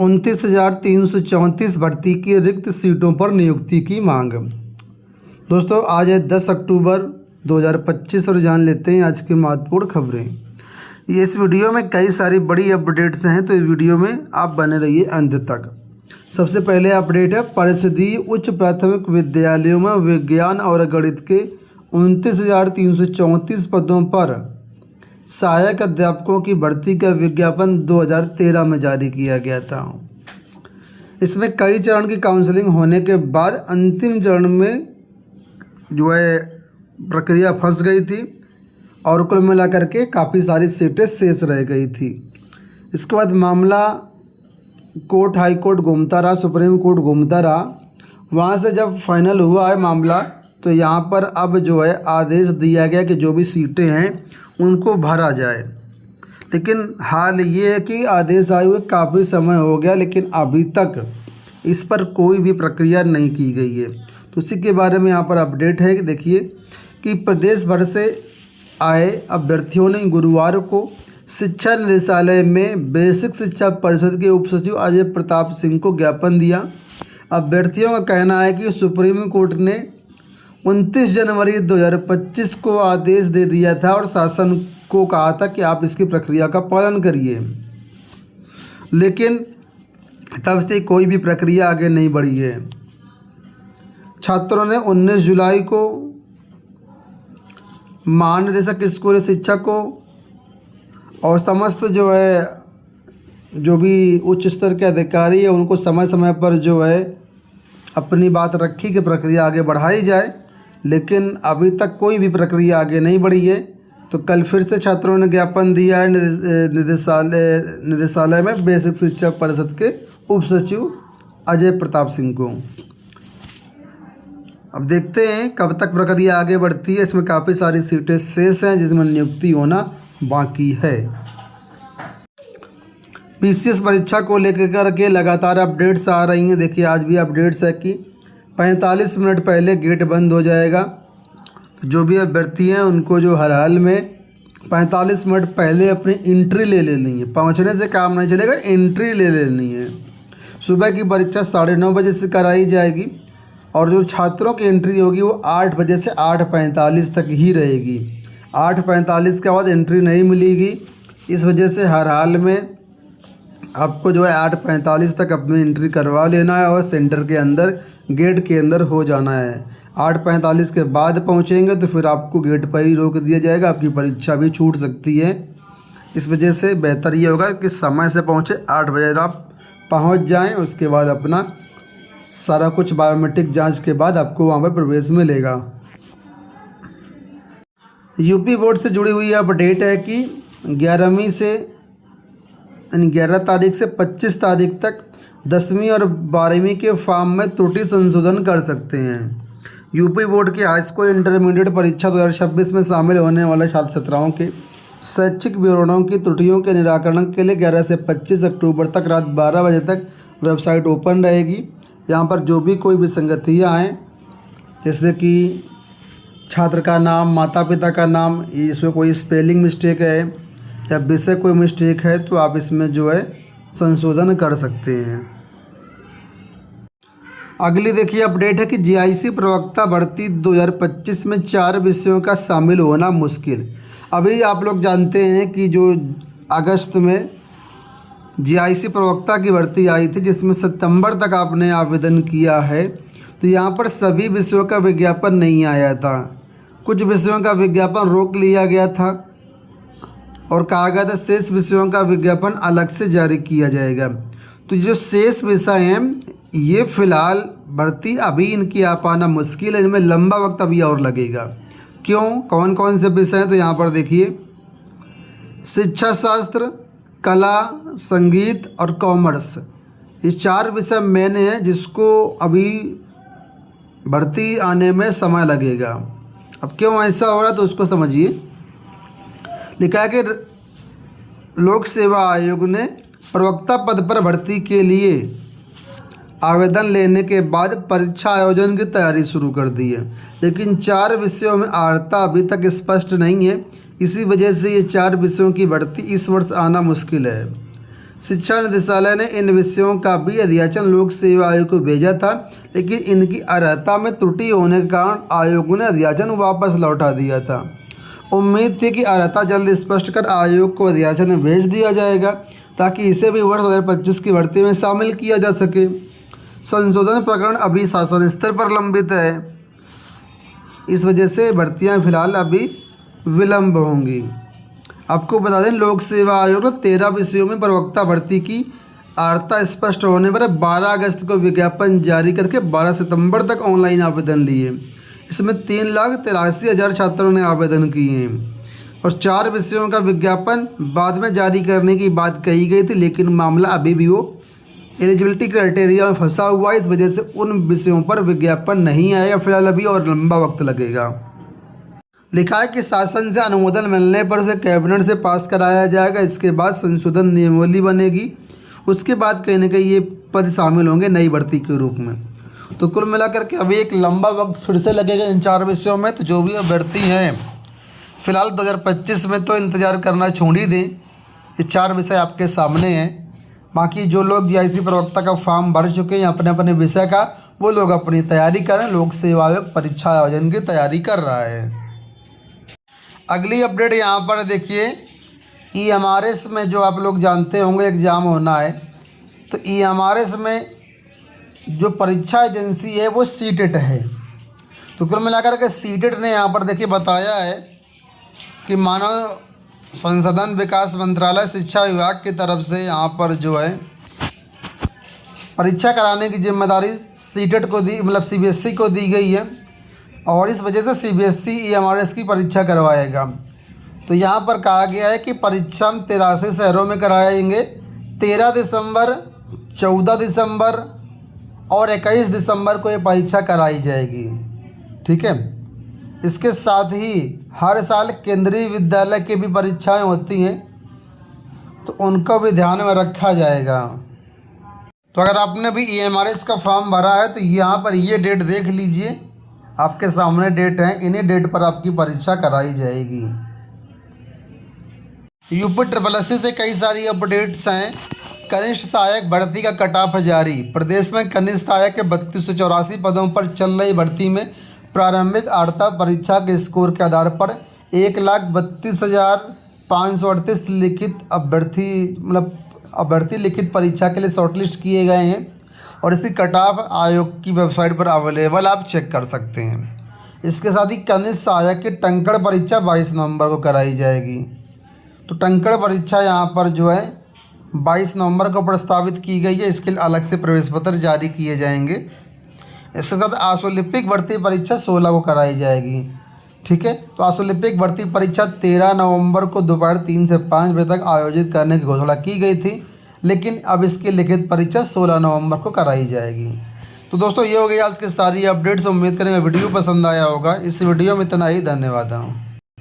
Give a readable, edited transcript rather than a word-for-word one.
29,334 भर्ती की रिक्त सीटों पर नियुक्ति की मांग। दोस्तों आज है 10 अक्टूबर 2025 और जान लेते हैं आज की महत्वपूर्ण खबरें। इस वीडियो में कई सारी बड़ी अपडेट्स हैं, तो इस वीडियो में आप बने रहिए अंत तक। सबसे पहले अपडेट है परिषदीय उच्च प्राथमिक विद्यालयों में विज्ञान और गणित के 29,334 पदों पर सहायक अध्यापकों की भर्ती का विज्ञापन 2013 में जारी किया गया था। इसमें कई चरण की काउंसलिंग होने के बाद अंतिम चरण में जो है प्रक्रिया फंस गई थी और कुल मिलाकर के काफ़ी सारी सीटें शेष रह गई थी। इसके बाद मामला कोर्ट हाई कोर्ट घूमता रहा, सुप्रीम कोर्ट घूमता रहा। वहाँ से जब फाइनल हुआ है मामला, तो यहाँ पर अब जो है आदेश दिया गया कि जो भी सीटें हैं उनको भरा जाए। लेकिन हाल ये है कि आदेश आए हुए काफ़ी समय हो गया, लेकिन अभी तक इस पर कोई भी प्रक्रिया नहीं की गई है। तो उसी के बारे में यहाँ पर अपडेट है कि देखिए कि प्रदेश भर से आए अभ्यर्थियों ने गुरुवार को शिक्षा निदेशालय में बेसिक शिक्षा परिषद के उप सचिव अजय प्रताप सिंह को ज्ञापन दिया। अभ्यर्थियों का कहना है कि सुप्रीम कोर्ट ने 29 जनवरी 2025 को आदेश दे दिया था और शासन को कहा था कि आप इसकी प्रक्रिया का पालन करिए, लेकिन तब से कोई भी प्रक्रिया आगे नहीं बढ़ी है। छात्रों ने 19 जुलाई को महानिदेशक स्कूल शिक्षा को और समस्त जो भी उच्च स्तर के अधिकारी है उनको समय समय पर जो है अपनी बात रखी कि प्रक्रिया आगे बढ़ाई जाए, लेकिन अभी तक कोई भी प्रक्रिया आगे नहीं बढ़ी है। तो कल फिर से छात्रों ने ज्ञापन दिया है निदेशालय में बेसिक शिक्षा परिषद के उप सचिव अजय प्रताप सिंह को। अब देखते हैं कब तक प्रक्रिया आगे बढ़ती है। इसमें काफ़ी सारी सीटें शेष हैं जिसमें नियुक्ति होना बाकी है। पीसीएस परीक्षा को लेकर के लगातार अपडेट्स आ रही हैं। देखिए आज भी अपडेट्स है कि 45 मिनट पहले गेट बंद हो जाएगा। जो भी अभ्यर्थी हैं उनको जो हर हाल में 45 मिनट पहले अपनी एंट्री ले लेनी है। पहुंचने से काम नहीं चलेगा, एंट्री ले लेनी है। सुबह की परीक्षा 9:30 बजे से कराई जाएगी और जो छात्रों की एंट्री होगी वो 8 बजे से 8:45 तक ही रहेगी। 8:45 के बाद एंट्री नहीं मिलेगी। इस वजह से हर हाल में आपको जो है 8:45 तक अपनी एंट्री करवा लेना है और सेंटर के अंदर गेट के अंदर हो जाना है। 8:45 के बाद पहुंचेंगे तो फिर आपको गेट पर ही रोक दिया जाएगा, आपकी परीक्षा भी छूट सकती है। इस वजह से बेहतर ये होगा कि समय से पहुंचे, 8 बजे आप पहुंच जाएं। उसके बाद अपना सारा कुछ बायोमेट्रिक जांच के बाद आपको वहां पर प्रवेश मिलेगा। यूपी बोर्ड से जुड़ी हुई अपडेट है कि 11वीं से 11 तारीख से 25 तारीख तक 10वीं और 12वीं के फॉर्म में त्रुटि संशोधन कर सकते हैं। यूपी बोर्ड की हाई स्कूल इंटरमीडिएट परीक्षा 2026 में शामिल होने वाले छात्र छात्राओं के शैक्षिक विवरणों की त्रुटियों के निराकरण के लिए 11 से 25 अक्टूबर तक रात 12 बजे तक वेबसाइट ओपन रहेगी। यहाँ पर जो भी कोई विसंगतियाँ हैं, जैसे कि छात्र का नाम, माता पिता का नाम, इसमें कोई स्पेलिंग मिस्टेक है या विषय कोई मिस्टेक है, तो आप इसमें जो है संशोधन कर सकते हैं। अगली देखिए अपडेट है कि जीआईसी प्रवक्ता भर्ती 2025 में 4 विषयों का शामिल होना मुश्किल। अभी आप लोग जानते हैं कि जो अगस्त में जीआईसी प्रवक्ता की भर्ती आई थी, जिसमें सितंबर तक आपने आवेदन किया है, तो यहाँ पर सभी विषयों का विज्ञापन नहीं आया था। कुछ विषयों का विज्ञापन रोक लिया गया था और कहा गया था शेष विषयों का विज्ञापन अलग से जारी किया जाएगा। तो जो शेष विषय हैं ये फ़िलहाल भर्ती अभी इनकी आ पाना मुश्किल है, इनमें लंबा वक्त अभी और लगेगा। क्यों, कौन कौन से विषय हैं, तो यहाँ पर देखिए शिक्षा शास्त्र, कला, संगीत और कॉमर्स, ये 4 विषय मेन हैं जिसको अभी भर्ती आने में समय लगेगा। अब क्यों ऐसा हो रहा है तो उसको समझिए। लिखा है कि लोक सेवा आयोग ने प्रवक्ता पद पर भर्ती के लिए आवेदन लेने के बाद परीक्षा आयोजन की तैयारी शुरू कर दी है, लेकिन 4 विषयों में अर्हता अभी तक स्पष्ट नहीं है। इसी वजह से ये 4 विषयों की भर्ती इस वर्ष आना मुश्किल है। शिक्षा निदेशालय ने इन विषयों का भी अध्याचन लोक सेवा आयोग को भेजा था, लेकिन इनकी अर्हता में त्रुटि होने के कारण आयोग ने अध्याचन वापस लौटा दिया था। उम्मीद थी कि अर्हता जल्द स्पष्ट कर आयोग को अध्याचन में भेज दिया जाएगा ताकि इसे भी वर्ष 2025 की भर्ती में शामिल किया जा सके। संशोधन प्रकरण अभी शासन स्तर पर लंबित है, इस वजह से भर्तियां फिलहाल अभी विलंब होंगी। आपको बता दें, लोक सेवा आयोग ने 13 विषयों में प्रवक्ता भर्ती की अर्हता स्पष्ट होने पर 12 अगस्त को विज्ञापन जारी करके 12 सितंबर तक ऑनलाइन आवेदन लिए। इसमें 3,83,000 छात्रों ने आवेदन किए हैं और 4 विषयों का विज्ञापन बाद में जारी करने की बात कही गई थी, लेकिन मामला अभी भी वो एलिजिबिलिटी क्राइटेरिया में फंसा हुआ है। इस वजह से उन विषयों पर विज्ञापन नहीं आएगा फिलहाल अभी, और लंबा वक्त लगेगा। लिखा है कि शासन से अनुमोदन मिलने पर उसे कैबिनेट से पास कराया जाएगा। इसके बाद संशोधन नियमावली बनेगी, उसके बाद कहीं ना कहीं ये पद शामिल होंगे नई भर्ती के रूप में। तो कुल मिलाकर के अभी एक लंबा वक्त फिर से लगेगा इन 4 विषयों में। तो जो भी अभ्यर्थी हैं फिलहाल 2025 में तो इंतज़ार करना छोड़ ही दें, ये 4 विषय आपके सामने हैं। बाकी जो लोग जीआईसी प्रवक्ता का फॉर्म भर चुके हैं अपने अपने विषय का, वो लोग अपनी तैयारी करें। लोक सेवा आयोग परीक्षा आयोजन की तैयारी कर रहा है। अगली अपडेट यहाँ पर देखिए, EMRS में जो आप लोग जानते होंगे एग्ज़ाम होना है, तो EMRS में जो परीक्षा एजेंसी है वो सीटेट है। तो कुल मिलाकर के सीटेट ने यहाँ पर देखिए बताया है कि मानव संसाधन विकास मंत्रालय शिक्षा विभाग की तरफ से यहाँ पर जो है परीक्षा कराने की जिम्मेदारी सीटेट को दी, मतलब CBSE को दी गई है, और इस वजह से CBSE EMRS की परीक्षा करवाएगा। तो यहाँ पर कहा गया है कि परीक्षा 83 शहरों में कराएंगे। 13 दिसंबर, 14 दिसंबर और 21 दिसंबर को ये परीक्षा कराई जाएगी। ठीक है, इसके साथ ही हर साल केंद्रीय विद्यालय की भी परीक्षाएं होती हैं, तो उनको भी ध्यान में रखा जाएगा। तो अगर आपने भी EMRS का फॉर्म भरा है तो यहाँ पर ये डेट देख लीजिए, आपके सामने डेट है, इन्हीं डेट पर आपकी परीक्षा कराई जाएगी। UPSSSC से कई सारी अपडेट्स हैं। कनिष्ठ सहायक भर्ती का कट ऑफ जारी। प्रदेश में कनिष्ठ सहायक के 3284 पदों पर चल रही भर्ती में प्रारंभिक अर्हता परीक्षा के स्कोर के आधार पर 1,32,538 लिखित अभ्यर्थी लिखित परीक्षा के लिए शॉर्टलिस्ट किए गए हैं, और इसकी कट ऑफ आयोग की वेबसाइट पर अवेलेबल, आप चेक कर सकते हैं। इसके साथ ही कनिष्ठ सहायक की टंकण परीक्षा 22 नवंबर को कराई जाएगी। तो टंकण परीक्षा यहाँ पर जो है 22 नवंबर को प्रस्तावित की गई है। इसके लिए अलग से प्रवेश पत्र जारी किए जाएंगे। इसके बाद आशुलिपिक भर्ती परीक्षा 16 को कराई जाएगी। ठीक है, तो आशुलिपिक भर्ती परीक्षा 13 नवंबर को दोपहर 3 से 5 बजे तक आयोजित करने की घोषणा की गई थी, लेकिन अब इसकी लिखित परीक्षा 16 नवंबर को कराई जाएगी। तो दोस्तों, ये हो गई आज की सारी अपडेट्स। उम्मीद करेंगे वीडियो पसंद आया होगा। इस वीडियो में इतना ही, धन्यवाद।